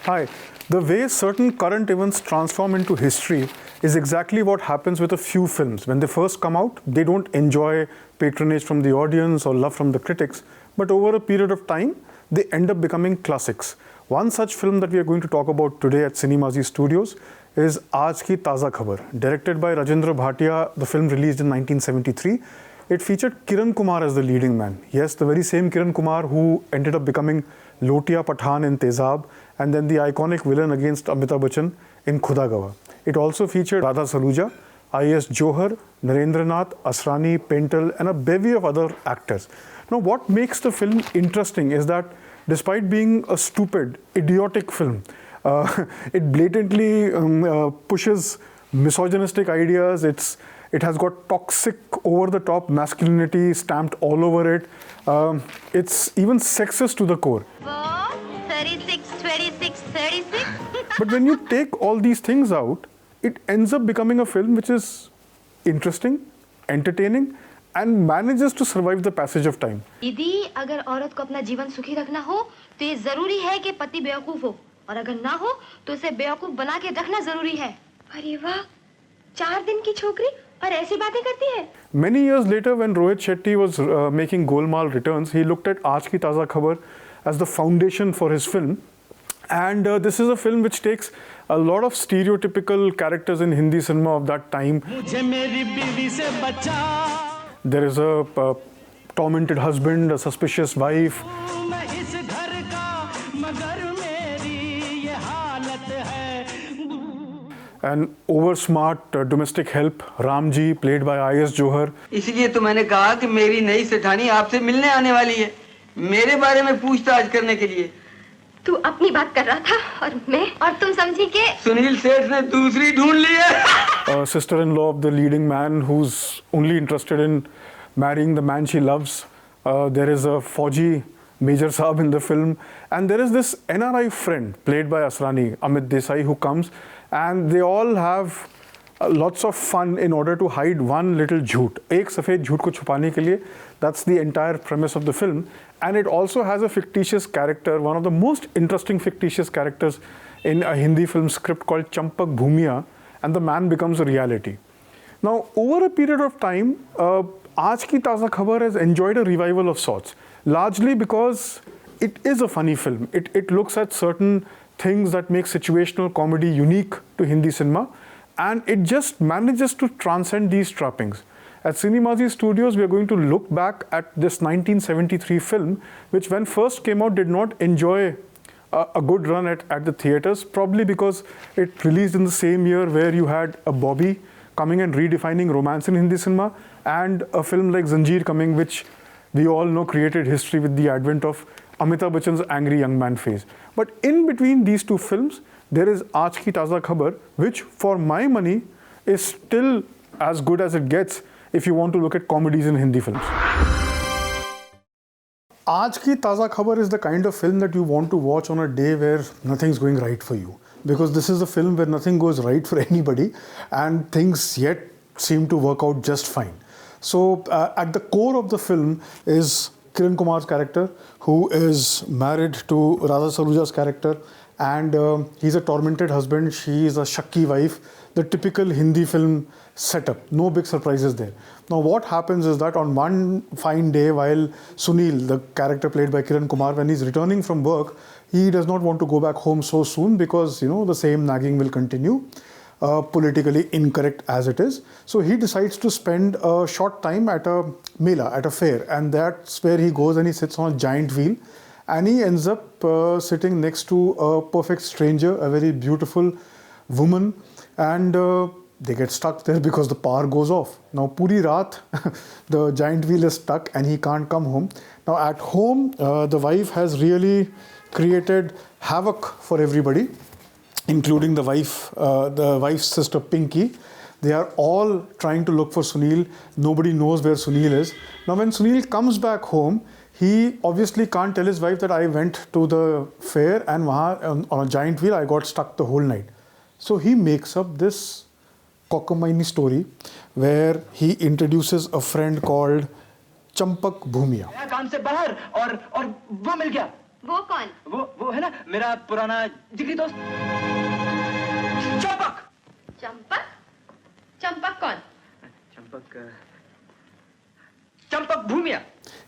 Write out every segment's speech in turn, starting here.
Hi. The way certain current events transform into history is exactly what happens with a few films. When they first come out, they don't enjoy patronage from the audience or love from the critics, but over a period of time, they end up becoming classics. One such film that we are going to talk about today at Cinemaazi Studios is Aaj Ki Taaza Khabar. Directed by Rajendra Bhatia, the film released in 1973. It featured Kiran Kumar as the leading man. Yes, the very same Kiran Kumar who ended up becoming Lotia Pathan in Tezab, and then the iconic villain against Amitabh Bachchan in Khuda Gawah. It also featured Radha Saluja, I.S. Johar, Narendranath, Asrani, Pental, and a bevy of other actors. Now, what makes the film interesting is that despite being a stupid, idiotic film, it blatantly pushes misogynistic ideas. It has got toxic, over-the-top masculinity stamped all over it. It's even sexist to the core. 36, 26, 36. But when you take all these things out, it ends up becoming a film which is interesting, entertaining, and manages to survive the passage of time. दीदी, अगर औरत को अपना जीवन सुखी रखना हो, तो ये जरूरी है कि पति बेवकूफ हो, और अगर ना हो, तो उसे बेवकूफ बना के रखना जरूरी है. अरे वाह, 4 दिन की छोकरी और ऐसी बातें करती है. Many years later, when Rohit Shetty was making Golmaal returns, he looked at Aaj Ki Taaza Khabar as the foundation for his film. And this is a film which takes a lot of stereotypical characters in Hindi cinema of that time. There is a tormented husband, a suspicious wife, an over-smart domestic help, Ramji, played by I.S. Johar. इसलिए तो मैंने कहा कि मेरी नई सेठानी आपसे मिलने आने वाली है, मेरे बारे में पूछताछ करने के लिए. तू अपनी बात कर रहा था और मैं और तुम समझी कि सुनील सेठ ने दूसरी ढूंढ ली है. Sister-in-law of the leading man who's only interested in marrying the man she loves. There is a Fauji Major Saab in the film, and there is this NRI friend played by Asrani, Amit Desai, who comes, and they all have lots of fun in order to hide one little jhoot. एक सफेद झूठ को छुपाने के लिए. That's the entire premise of the film, and it also has a fictitious character, one of the most interesting fictitious characters in a Hindi film script called Champak Bhumiya, and the man becomes a reality. Now, over a period of time, Aaj Ki Taaza Khabar has enjoyed a revival of sorts, largely because it is a funny film. It looks at certain things that make situational comedy unique to Hindi cinema, and it just manages to transcend these trappings. At Cinemaazi Studios, we are going to look back at this 1973 film, which when first came out did not enjoy a good run at the theatres, probably because it released in the same year where you had a Bobby coming and redefining romance in Hindi cinema, and a film like Zanjeer coming, which we all know created history with the advent of Amitabh Bachchan's angry young man phase. But in between these two films, there is Aaj Ki Taaza Khabar, which for my money is still as good as it gets if you want to look at comedies in Hindi films. Aaj Ki Taaza Khabar is the kind of film that you want to watch on a day where nothing's going right for you. Because this is a film where nothing goes right for anybody and things yet seem to work out just fine. So at the core of the film is Kiran Kumar's character, who is married to Radha Saluja's character, and he's a tormented husband, she is a shakki wife, the typical Hindi film setup, no big surprises there. Now what happens is that on one fine day, while Sunil, the character played by Kiran Kumar, when he's returning from work, he does not want to go back home so soon because, you know, the same nagging will continue, politically incorrect as it is. So he decides to spend a short time at a mela, at a fair, and that's where he goes and he sits on a giant wheel, and he ends up sitting next to a perfect stranger, a very beautiful woman, and they get stuck there because the power goes off. Now, puri raat, the giant wheel is stuck and he can't come home. Now, at home, the wife has really created havoc for everybody, including the wife's sister Pinky. They are all trying to look for Sunil. Nobody knows where Sunil is. Now, when Sunil comes back home, he obviously can't tell his wife that I went to the fair and on a giant wheel I got stuck the whole night. So he makes up this cockamamie story where he introduces a friend called Champak Bhumiya. काम से बाहर और वो मिल गया. वो कौन? वो है ना मेरा पुराना जिगरी दोस्त चंपक। चंपक? चंपक कौन? चंपक भूमिया।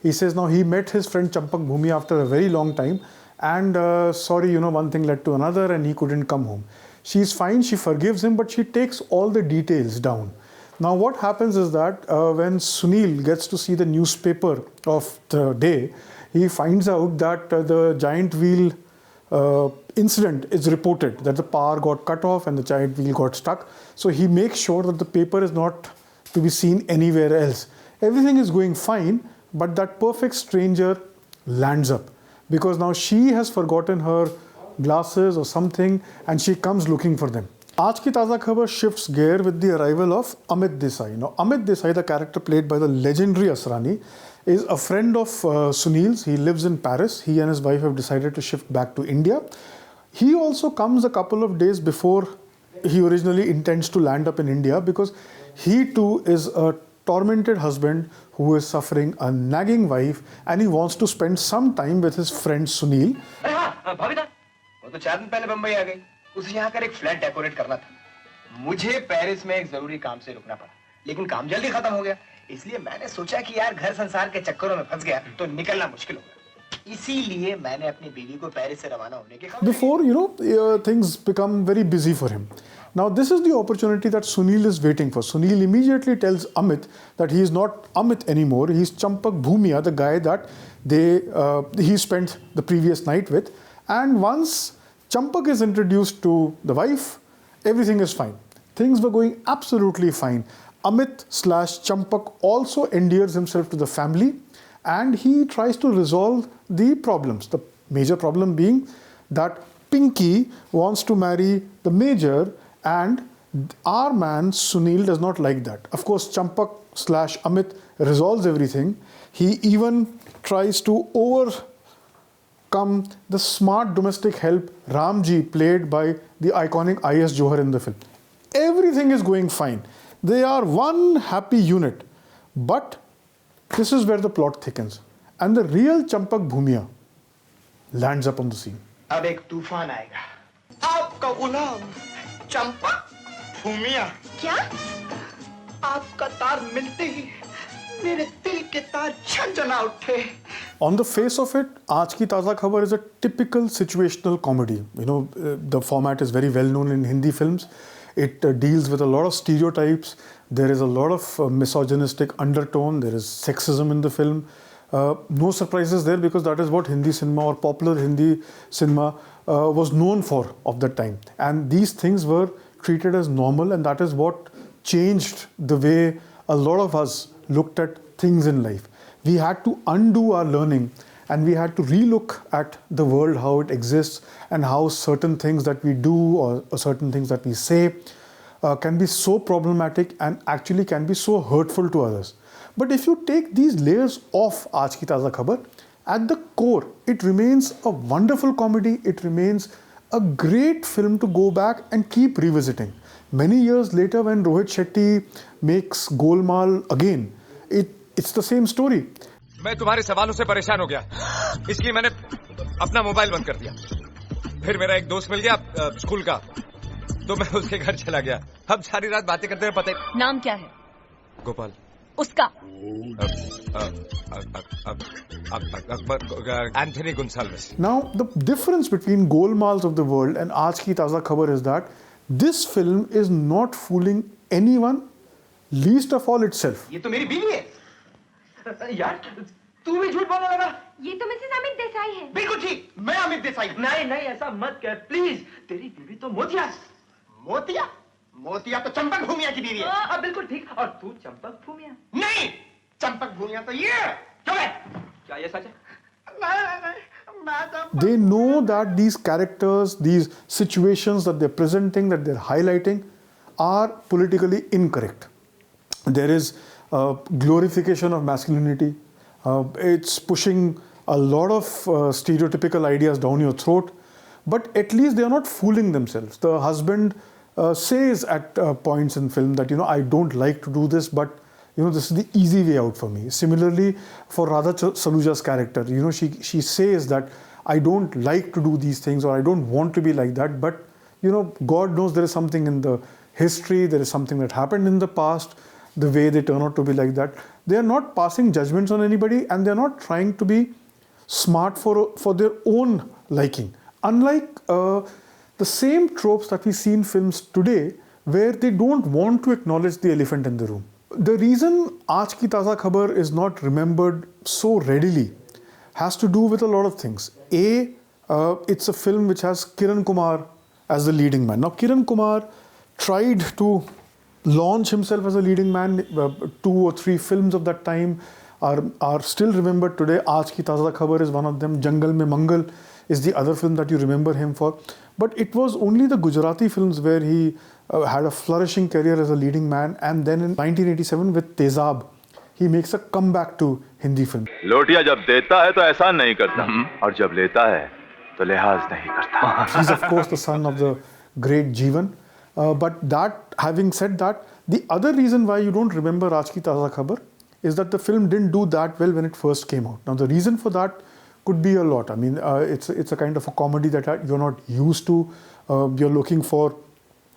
He says now he met his friend Champak Bhumiya after a very long time, and sorry, one thing led to another and he couldn't come home. She's fine, she forgives him, but she takes all the details down. Now what happens is that when Sunil gets to see the newspaper of the day, he finds out that the giant wheel incident is reported, that the power got cut off and the giant wheel got stuck. So he makes sure that the paper is not to be seen anywhere else. Everything is going fine, but that perfect stranger lands up because now she has forgotten her glasses or something and she comes looking for them. Aaj Ki Taaza Khabar shifts gear with the arrival of Amit Desai. Now Amit Desai, the character played by the legendary Asrani, is a friend of Sunil's. He lives in Paris. He and his wife have decided to shift back to India. He also comes a couple of days before he originally intends to land up in India because he too is a tormented husband who is suffering a nagging wife and he wants to spend some time with his friend Sunil. अरे हाँ भाभी था वो तो 4 दिन पहले बंबई आ गई। उसे यहाँ कर एक फ्लैट डेकोरेट करना था। मुझे पेरिस में एक जरूरी काम से रुकना पड़ा, लेकिन काम जल्दी खत्म हो गया, इसलिए मैंने सोचा कि यार घर संसार के चक्करों में फंस गया तो निकलना मुश्किल होगा। इसीलिए मैंने अपनी बीवी को पेरिस से रवाना होने के Before things become very busy for him. Now this is the opportunity that Sunil is waiting for. Sunil immediately tells Amit that he is not Amit anymore. He is Champak Bhumiya, the guy that he spent the previous night with. And once Champak is introduced to the wife, everything is fine. Things were going absolutely fine. Amit/Champak also endears himself to the family and he tries to resolve the problems. The major problem being that Pinky wants to marry the major and our man Sunil does not like that. Of course, Champak/Amit resolves everything. He even tries to overcome the smart domestic help Ramji, played by the iconic I.S. Johar in the film. Everything is going fine. They are one happy unit. But this is where the plot thickens. And the real Champak Bhumiya lands up on the scene. अब एक तूफान आएगा। आपका गुलाम चंपक भूमिया। क्या? आपका तार मिलते ही मेरे दिल के तार झंझना उठे। On the face of it, Aaj Ki Taaza Khabar is a typical situational comedy. The format is very well known in Hindi films. It deals with a lot of stereotypes. There is a lot of misogynistic undertone. There is sexism in the film. No surprises there because that is what Hindi cinema or popular Hindi cinema was known for of that time. And these things were treated as normal, and that is what changed the way a lot of us looked at things in life. We had to undo our learning and we had to relook at the world, how it exists, and how certain things that we do or certain things that we say can be so problematic and actually can be so hurtful to others. But if you take these layers off Aaj Ki Taaza Khabar, at the core, it remains a wonderful comedy. It remains a great film to go back and keep revisiting. Many years later, when Rohit Shetty makes Golmaal again, it's the same story. मैं तुम्हारे सवालों से परेशान हो गया, इसलिए मैंने अपना मोबाइल बंद कर दिया। फिर मेरा एक दोस्त मिल गया स्कूल का, तो मैं उसके घर चला गया। हम सारी रात बातें करते हैं। पता है नाम क्या है? गोपाल। उसका? Anthony Gonsalves. Now, the difference between Golmaals of the world and Aaj Ki Taaza Khabar is that this film is not fooling anyone, least of all itself. ये तो मेरी बीवी है। यार, तू भी झूठ बोलने लगा। ये तो मिसेस अमित देसाई है। बिल्कुल ठीक, मैं अमित देसाई। नहीं नहीं, ऐसा मत कर प्लीज। तेरी बीवी तो मोतिया है। मोतिया? मोतिया तो चंपक भूमिया की बीवी है। हाँ बिल्कुल ठीक। और तू चंपक भूमिया? नहीं, चंपक भूमिया तो ये है। क्यों है? क्या ये सच है? They know that these characters, these situations that they're presenting, that they're highlighting, are politically incorrect. There is a glorification of masculinity. It's pushing a lot of stereotypical ideas down your throat. But at least they are not fooling themselves. The husband says at points in film that, I don't like to do this, but this is the easy way out for me. Similarly, for Radha Saluja's character, she says that I don't like to do these things, or I don't want to be like that. But God knows there is something in the history, there is something that happened in the past, the way they turn out to be like that. They are not passing judgments on anybody, and they are not trying to be smart for their own liking. Unlike the same tropes that we see in films today, where they don't want to acknowledge the elephant in the room. The reason Aaj Ki Taaza Khabar is not remembered so readily has to do with a lot of things. It's a film which has Kiran Kumar as the leading man. Now, Kiran Kumar tried to launch himself as a leading man. 2 or 3 films of that time are still remembered today. Aaj Ki Taaza Khabar is one of them. Jangal Mein Mangal is the other film that you remember him for. But it was only the Gujarati films where he had a flourishing career as a leading man. And then in 1987 with Tezab, he makes a comeback to Hindi film. लोटिया जब देता है तो एहसान नहीं करता और जब लेता है तो लिहाज नहीं करता. He's of course the son of the great Jeevan. But having said that, the other reason why you don't remember Aaj Ki Taaza Khabar is that the film didn't do that well when it first came out. Now, the reason for that could be a lot. I mean, it's a kind of a comedy that you're not used to. You're looking for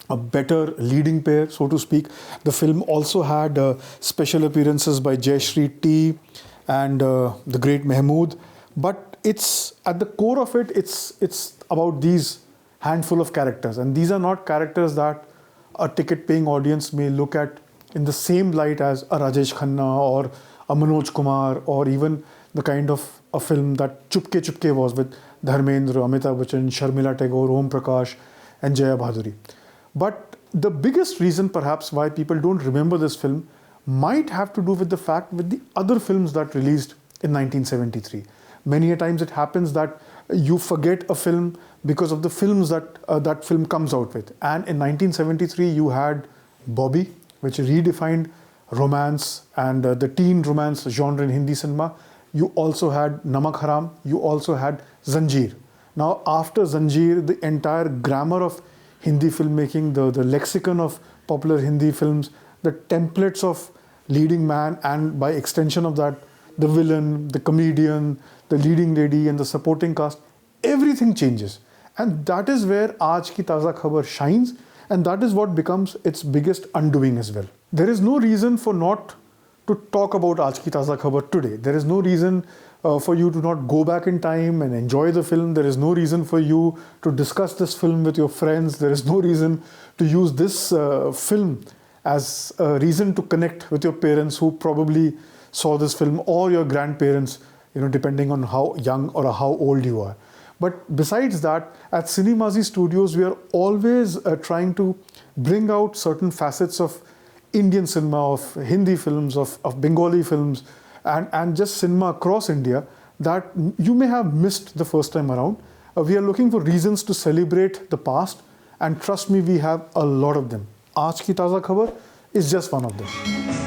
a better leading pair, so to speak. The film also had special appearances by Jayashree T and the great Mahmood. But it's at the core of it, it's about these handful of characters, and these are not characters that a ticket-paying audience may look at in the same light as a Rajesh Khanna or a Manoj Kumar, or even the kind of a film that Chupke Chupke was with Dharmendra, Amitabh Bachchan, Sharmila Tagore, Om Prakash and Jaya Bhaduri. But the biggest reason perhaps why people don't remember this film might have to do with the fact with the other films that released in 1973. Many a times it happens that you forget a film because of the films that that film comes out with. And in 1973 you had Bobby, which redefined romance and the teen romance genre in Hindi cinema. You also had Namak Haram, you also had Zanjeer. Now after Zanjeer, the entire grammar of Hindi filmmaking, the lexicon of popular Hindi films, the templates of leading man, and by extension of that, the villain, the comedian, the leading lady and the supporting cast, everything changes. And that is where Aaj Ki Taaza Khabar shines, and that is what becomes its biggest undoing as well. There is no reason for not to talk about Aaj Ki Taaza Khabar today. There is no reason for you to not go back in time and enjoy the film. There is no reason for you to discuss this film with your friends. There is no reason to use this film as a reason to connect with your parents who probably saw this film, or your grandparents, depending on how young or how old you are. But besides that, at Cinemaazi Studios, we are always trying to bring out certain facets of Indian cinema, of Hindi films, of Bengali films, and just cinema across India that you may have missed the first time around. We are looking for reasons to celebrate the past, and trust me, we have a lot of them. Aaj Ki Taaza Khabar is just one of them.